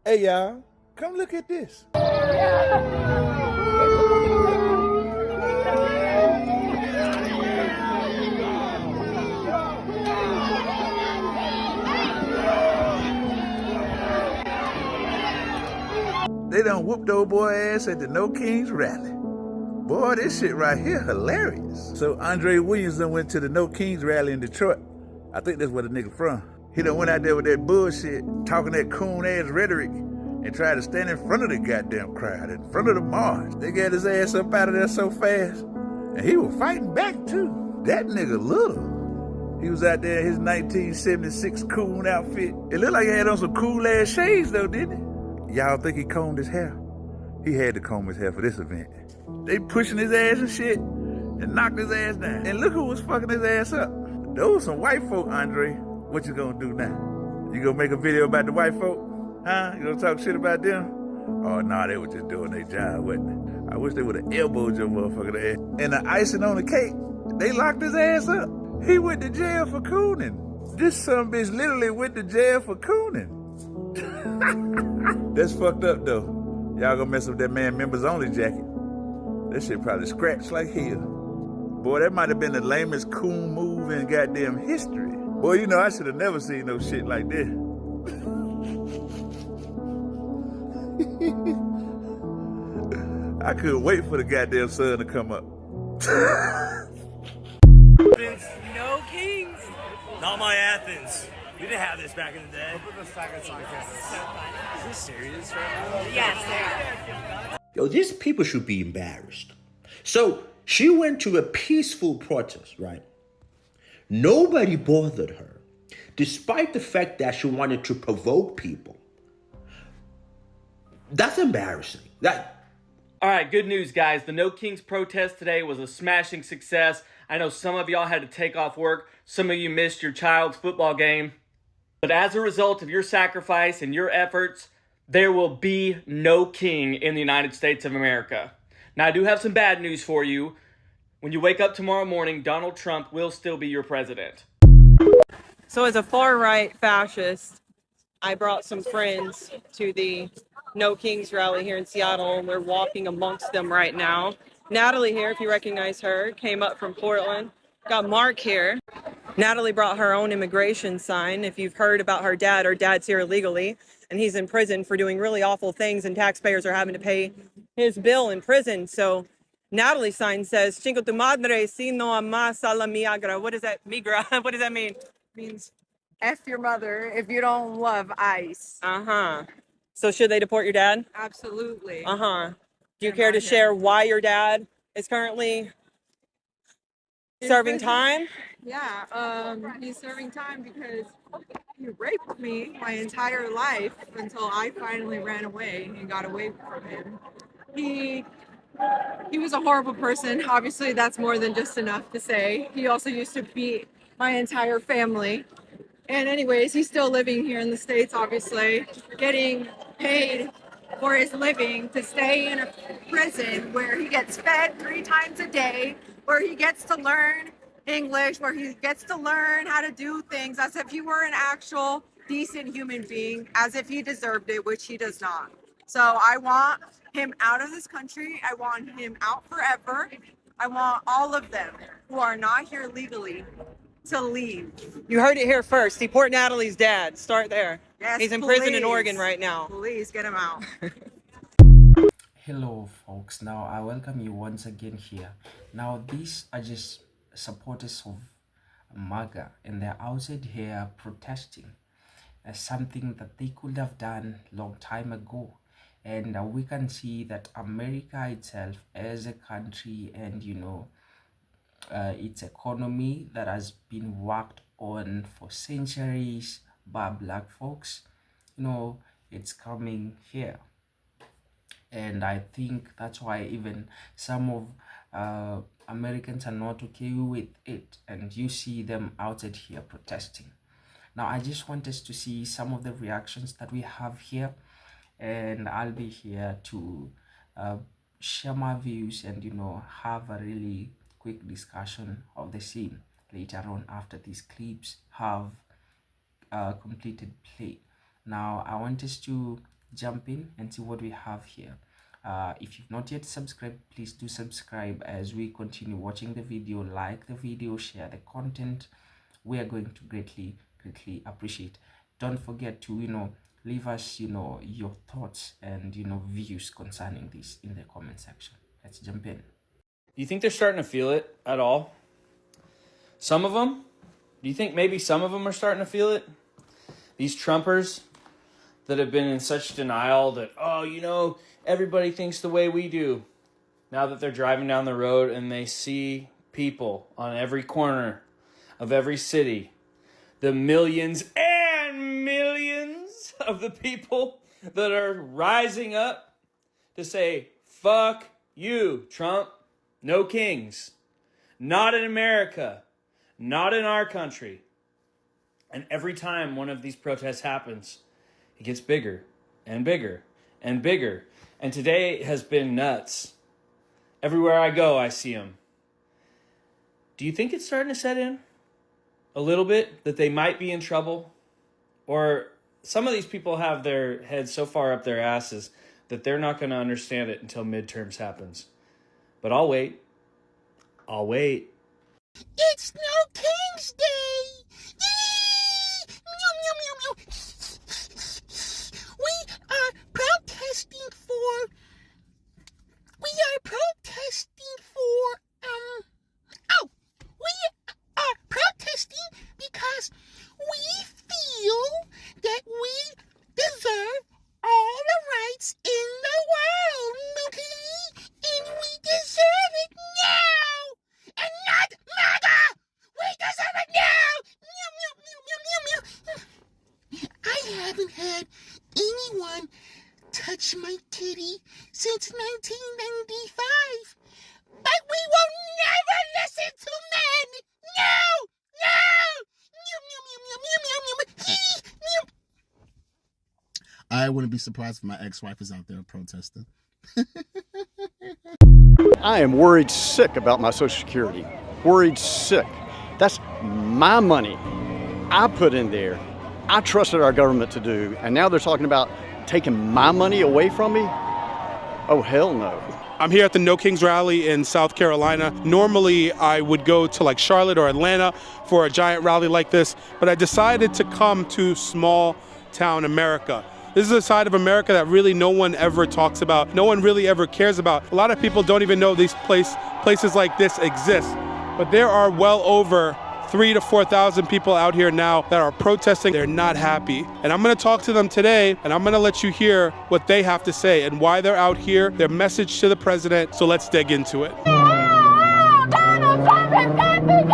Hey y'all, come look at this. They done whooped old boy ass at the No Kings rally. Boy, this shit right here hilarious. So Andre Williams done went to the No Kings rally in Detroit. I think that's where the nigga from. He done went out there with that bullshit, talking that coon ass rhetoric, and tried to stand in front of the goddamn crowd, in front of the march. They got his ass up out of there so fast. And he was fighting back too. That nigga little. He was out there in his 1976 coon outfit. It looked like he had on some cool ass shades though, didn't he? Y'all think he combed his hair? He had to comb his hair for this event. They pushing his ass and shit and knocked his ass down. And look who was fucking his ass up. Those some white folk, Andre. What you gonna do now? You gonna make a video about the white folk? Huh? You gonna talk shit about them? Oh, nah, they were just doing their job, wasn't it? I wish they would've elbowed your motherfucker ass. And the icing on the cake, they locked his ass up. He went to jail for cooning. This son bitch literally went to jail for cooning. That's fucked up though. Y'all gonna mess up that man members only jacket. That shit probably scratched like hell. Boy, that might have been the lamest coon move in goddamn history. Boy, you know I should have never seen no shit like this. I couldn't wait for the goddamn sun to come up. No Kings. Not my Athens. We didn't have this back in the day. Is this serious right now? Yes, they are. Yo, these people should be embarrassed. So she went to a peaceful protest, right? Nobody bothered her, despite the fact that she wanted to provoke people. That's embarrassing. All right, good news, guys. The No Kings protest today was a smashing success. I know some of y'all had to take off work. Some of you missed your child's football game. But as a result of your sacrifice and your efforts, there will be no king in the United States of America. Now, I do have some bad news for you. When you wake up tomorrow morning, Donald Trump will still be your president. So as a far-right fascist, I brought some friends to the No Kings rally here in Seattle, and we're walking amongst them right now. Natalie here, if you recognize her, came up from Portland. Got Mark here. Natalie brought her own immigration sign. If you've heard about her dad's here illegally, and he's in prison for doing really awful things, and taxpayers are having to pay his bill in prison. So Natalie's sign says, "Chingo tu madre si no amas a la migra." What does that migra? What does that mean? Means F your mother if you don't love ICE. So should they deport your dad? Absolutely. Do you care to share why your dad is currently serving time? Yeah, he's serving time because he raped me my entire life until I finally ran away and got away from him. He was a horrible person. Obviously, that's more than just enough to say. He also used to beat my entire family. And anyways, he's still living here in the States, obviously, getting paid for his living to stay in a prison where he gets fed 3 times a day, where he gets to learn English, where he gets to learn how to do things as if he were an actual decent human being, as if he deserved it, which he does not. So I want him out of this country. I want him out forever. I want all of them who are not here legally to leave. You heard it here first. Deport Natalie's dad. Start there. Yes, he's in please. prison in Oregon right now. Please get him out. Hello folks, now I welcome you once again here. Now these are just supporters of Maga, and they're outside here protesting something that they could have done long time ago. And we can see that America itself as a country, and its economy that has been worked on for centuries by black folks, it's coming here. And I think that's why even some of Americans are not okay with it, and you see them outside here protesting. Now I just want us to see some of the reactions that we have here, and I'll be here to share my views and have a really quick discussion of the scene later on after these clips have completed play. Now I want us to jump in and see what we have here. If you've not yet subscribed, please do subscribe as we continue watching the video. Like the video, share the content. We are going to greatly appreciate. Don't forget to leave us your thoughts and views concerning this in the comment section. Let's jump in. Do you think they're starting to feel it at all? Some of them? Do you think maybe some of them are starting to feel it? These Trumpers that have been in such denial that, everybody thinks the way we do. Now that they're driving down the road and they see people on every corner of every city, the millions and millions of the people that are rising up to say, fuck you, Trump. No kings. Not in America. Not in our country. And every time one of these protests happens, it gets bigger and bigger and bigger. And today has been nuts. Everywhere I go, I see them. Do you think it's starting to set in a little bit that they might be in trouble? Or some of these people have their heads so far up their asses that they're not going to understand it until midterms happens. But I'll wait. I'll wait. It's No King's Day! We are protesting because we feel that we deserve all the rights in the world, okay? And we deserve it now! And not Maga! We deserve it now! I haven't had anyone touch my titty since 1995. But we will never listen to men! No! I wouldn't be surprised if my ex-wife is out there protesting. I am worried sick about my Social Security. Worried sick. That's my money I put in there. I trusted our government to do, and now they're talking about taking my money away from me? Oh, hell no. I'm here at the No Kings rally in South Carolina. Normally, I would go to like Charlotte or Atlanta for a giant rally like this, but I decided to come to small town America. This is a side of America that really no one ever talks about, no one really ever cares about. A lot of people don't even know these places like this exist, but there are well over 3,000 to 4,000 people out here now that are protesting. They're not happy. And I'm gonna talk to them today, and I'm gonna let you hear what they have to say and why they're out here, their message to the president. So let's dig into it. Donald Trump has got to go!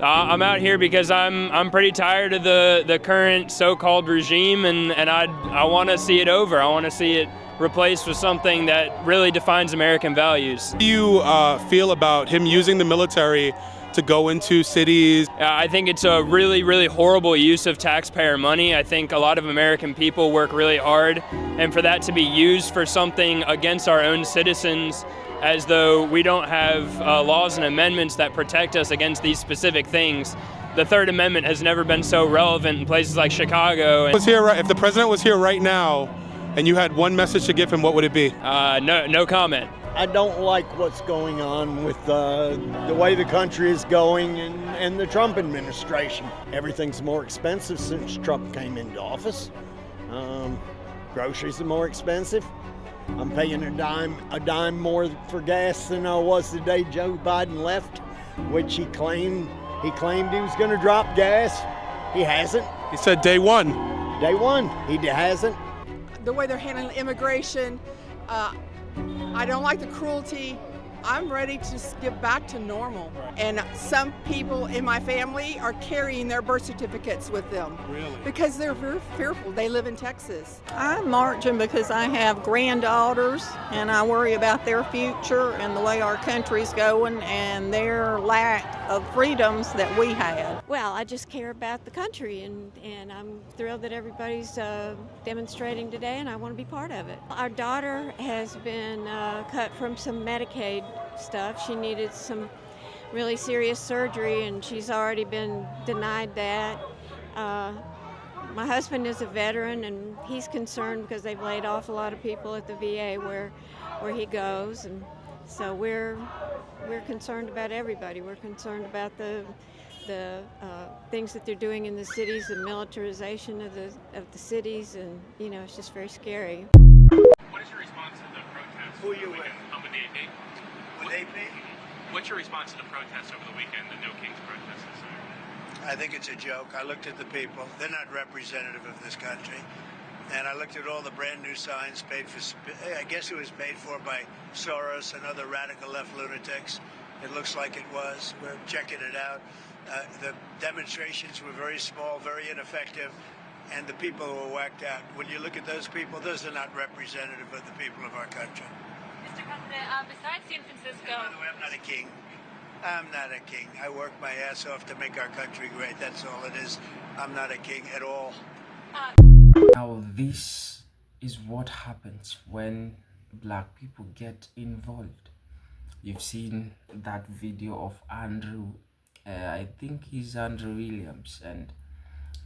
I'm out here because I'm pretty tired of the current so-called regime, and I want to see it over. I want to see it replaced with something that really defines American values. How do you feel about him using the military to go into cities? I think it's a really, really horrible use of taxpayer money. I think a lot of American people work really hard, and for that to be used for something against our own citizens, as though we don't have laws and amendments that protect us against these specific things. The Third Amendment has never been so relevant in places like Chicago. If the president was here right now, and you had one message to give him, what would it be? No comment. I don't like what's going on with the way the country is going and the Trump administration. Everything's more expensive since Trump came into office. Groceries are more expensive. I'm paying a dime more for gas than I was the day Joe Biden left, which he claimed he was going to drop gas. He hasn't. He said day one. Day one. He hasn't. The way they're handling immigration, I don't like the cruelty. I'm ready to just get back to normal. And some people in my family are carrying their birth certificates with them. Really? Because they're very fearful. They live in Texas. I'm marching because I have granddaughters and I worry about their future and the way our country's going and their lack of freedoms that we had. Well, I just care about the country, and I'm thrilled that everybody's demonstrating today, and I want to be part of it. Our daughter has been cut from some Medicaid stuff. She needed some really serious surgery, and she's already been denied that. Uh, my husband is a veteran, and he's concerned because they've laid off a lot of people at the VA where he goes, and so we're concerned about everybody. We're concerned about the things that they're doing in the cities, the militarization of the cities, and it's just very scary. What is your response to the protests? Who are you with? I'm with AP. With AP? What's your response to the protests over the weekend, the No Kings protests this week? I think it's a joke. I looked at the people. They're not representative of this country. And I looked at all the brand new signs paid for, I guess it was paid for by Soros and other radical left lunatics. It looks like it was. We're checking it out. The demonstrations were very small, very ineffective, and the people were whacked out. When you look at those people, those are not representative of the people of our country. Mr. President, besides San Francisco... By the way, I'm not a king. I'm not a king. I work my ass off to make our country great. That's all it is. I'm not a king at all. Now this is what happens when black people get involved. You've seen that video of Andrew, I think he's Andrew Williams, and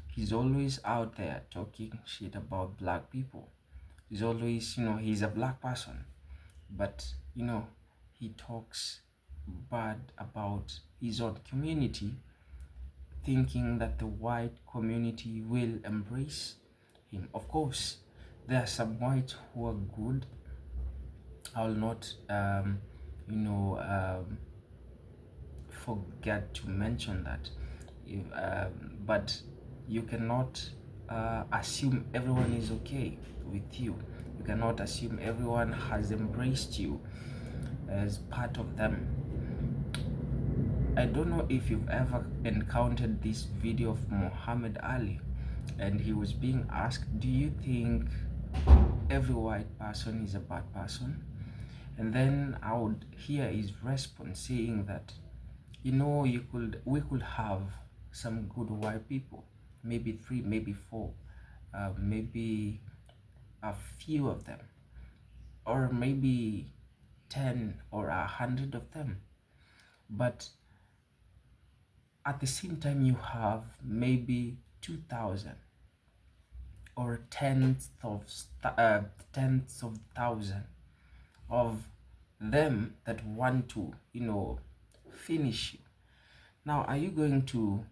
he's always out there talking shit about black people. He's always, he's a black person, but he talks bad about his own community, thinking that the white community will embrace him. Of course, there are some whites who are good. I'll not forget to mention that, but you cannot assume everyone is okay with you. You cannot assume everyone has embraced you as part of them. I don't know if you've ever encountered this video of Muhammad Ali, and he was being asked, do you think every white person is a bad person? And then I would hear his response saying that, we could have some good white people, maybe 3, maybe 4, maybe a few of them, or maybe 10 or 100 of them. But at the same time, you have maybe 2,000 or tenths of thousand of them that want to, finish you. Now, are you going to?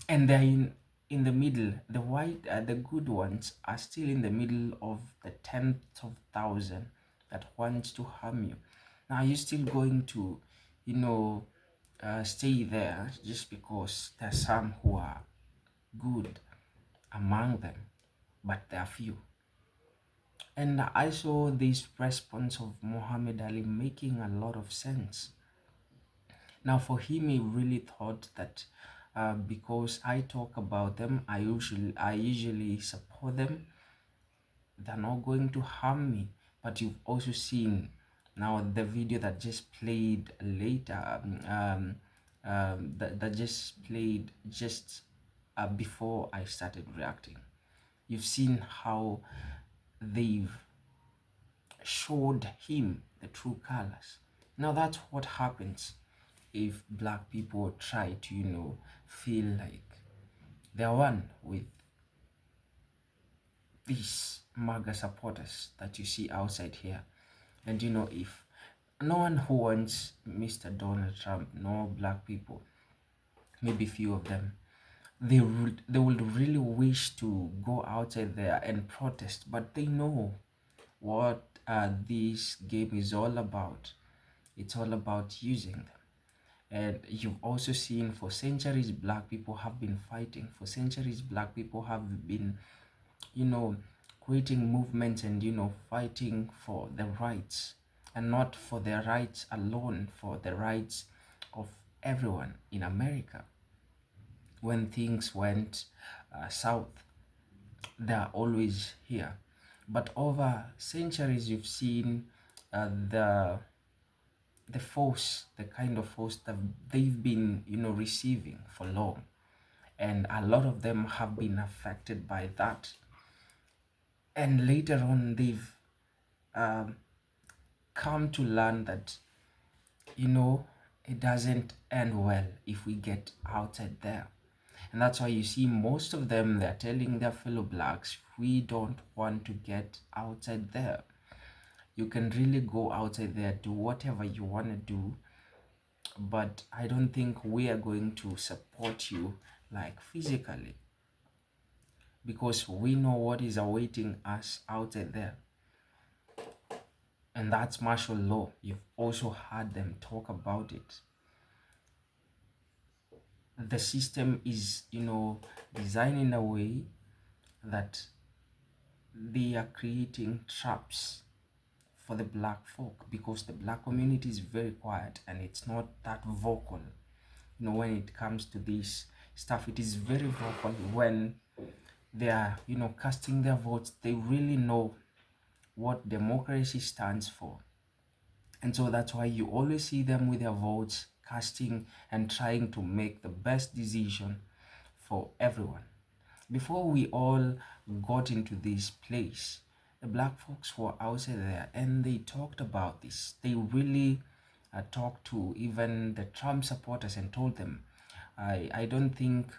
And they're in the middle. The white, the good ones are still in the middle of the tenth of thousand that wants to harm you. Now, are you still going to, stay there just because there are some who are good among them, but there are few? And I saw this response of Muhammad Ali making a lot of sense. Now, for him, he really thought that because I talk about them, I usually support them, they're not going to harm me. But you've also seen now the video that just played later, that just played just before I started reacting. You've seen how they've showed him the true colors. Now that's what happens if black people try to feel like they're one with these Maga supporters that you see outside here. And if no one who wants Mr. Donald Trump, no black people, maybe few of them, they would really wish to go outside there and protest, but they know what this game is all about. It's all about using them. And you've also seen for centuries black people have been fighting. For centuries black people have been creating movements and fighting for the rights, and not for their rights alone, for the rights of everyone in America. When things went south, they're always here. But over centuries, you've seen the force, the kind of force that they've been receiving for long, and a lot of them have been affected by that. And later on, they've come to learn that it doesn't end well if we get outside there. And that's why you see most of them, they're telling their fellow blacks, we don't want to get outside there. You can really go outside there, do whatever you want to do, but I don't think we are going to support you like physically, because we know what is awaiting us outside there. And that's martial law. You've also heard them talk about it. The system is, designed in a way that they are creating traps for the black folk, because the black community is very quiet and it's not that vocal. When it comes to this stuff, it is very vocal when they are, casting their votes. They really know what democracy stands for. And so that's why you always see them with their votes casting and trying to make the best decision for everyone. Before we all got into this place, the black folks were outside there and they talked about this. They really talked to even the Trump supporters and told them, I don't think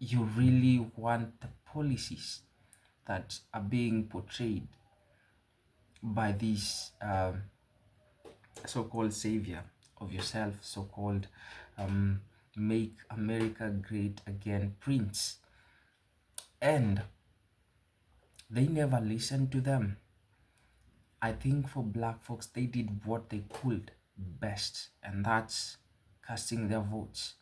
you really want the policies that are being portrayed by this so-called savior of yourself, so-called make America great again prince. And they never listened to them. I think for black folks, they did what they could best, and that's casting their votes,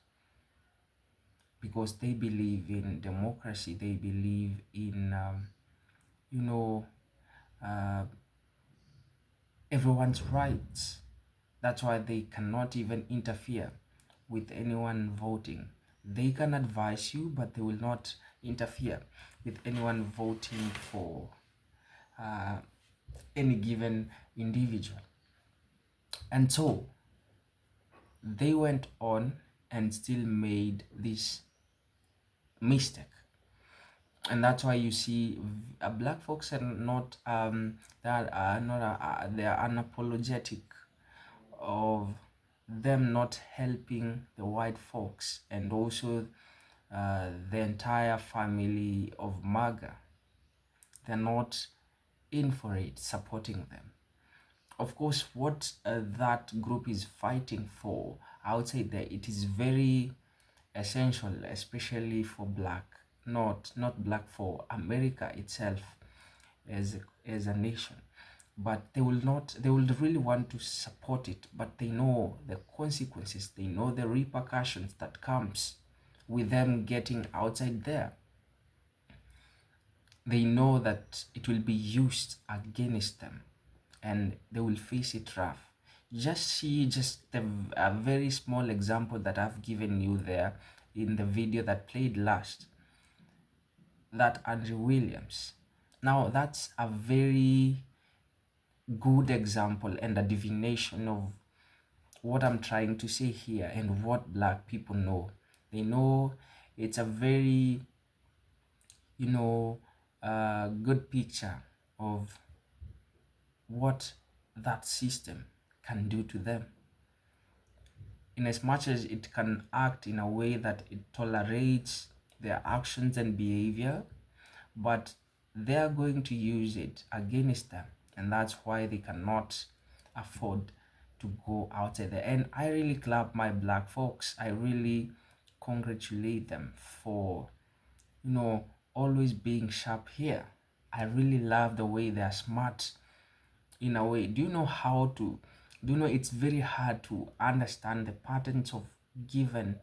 because they believe in democracy. They believe in everyone's rights. That's why they cannot even interfere with anyone voting. They can advise you, but they will not interfere with anyone voting for any given individual. And so they went on and still made this mistake. And that's why you see black folks are not they are unapologetic of them not helping the white folks, and also the entire family of Maga. They're not in for it, supporting them. Of course, what that group is fighting for outside there, it is very essential, especially for black, not black, for America itself as a nation. But they will really want to support it, but they know the consequences, they know the repercussions that comes with them getting outside there. They know that it will be used against them and they will face it rough. Just see a very small example that I've given you there in the video that played last, that Andrew Williams. Now that's a very good example and a divination of what I'm trying to say here and what black people know. They know it's a very good picture of what that system can do to them, in as much as it can act in a way that it tolerates their actions and behavior, but they are going to use it against them, and that's why they cannot afford to go outside there. And I really clap my black folks. I really congratulate them for always being sharp here. I really love the way they are smart in a way. Do you know it's very hard to understand the patterns of given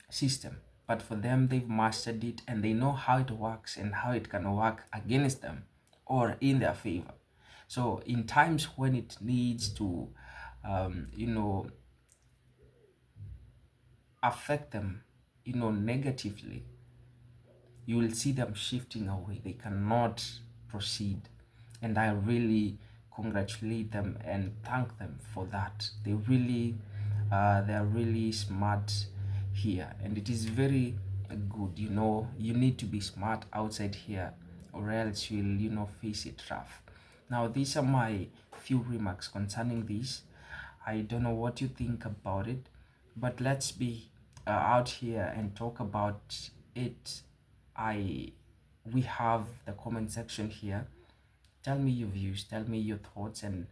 system, but for them they've mastered it and they know how it works and how it can work against them or in their favor. So in times when it needs to affect them negatively, you will see them shifting away. They cannot proceed, and I really congratulate them and thank them for that. They are really smart here, and it is very good. You need to be smart outside here, or else you'll face it rough. Now these are my few remarks concerning this. I don't know what you think about it, but let's be out here and talk about it, we have the comment section here. Tell me your views, tell me your thoughts and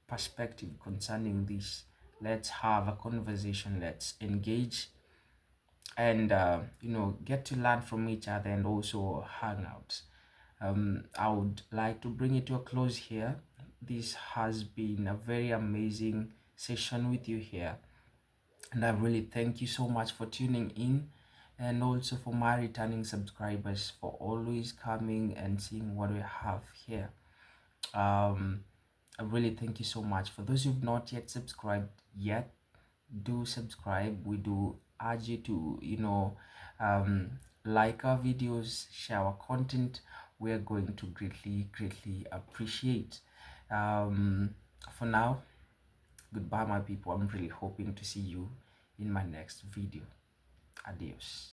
perspective concerning this. Let's have a conversation, let's engage and get to learn from each other and also hang out. I would like to bring it to a close here. This has been a very amazing session with you here, and I really thank you so much for tuning in, and also for my returning subscribers for always coming and seeing what we have here. I really thank you so much. For those who've not yet subscribed yet, do subscribe. We do urge you to like our videos, share our content. We are going to greatly appreciate. For now, goodbye my people. I'm really hoping to see you in my next video. Adios.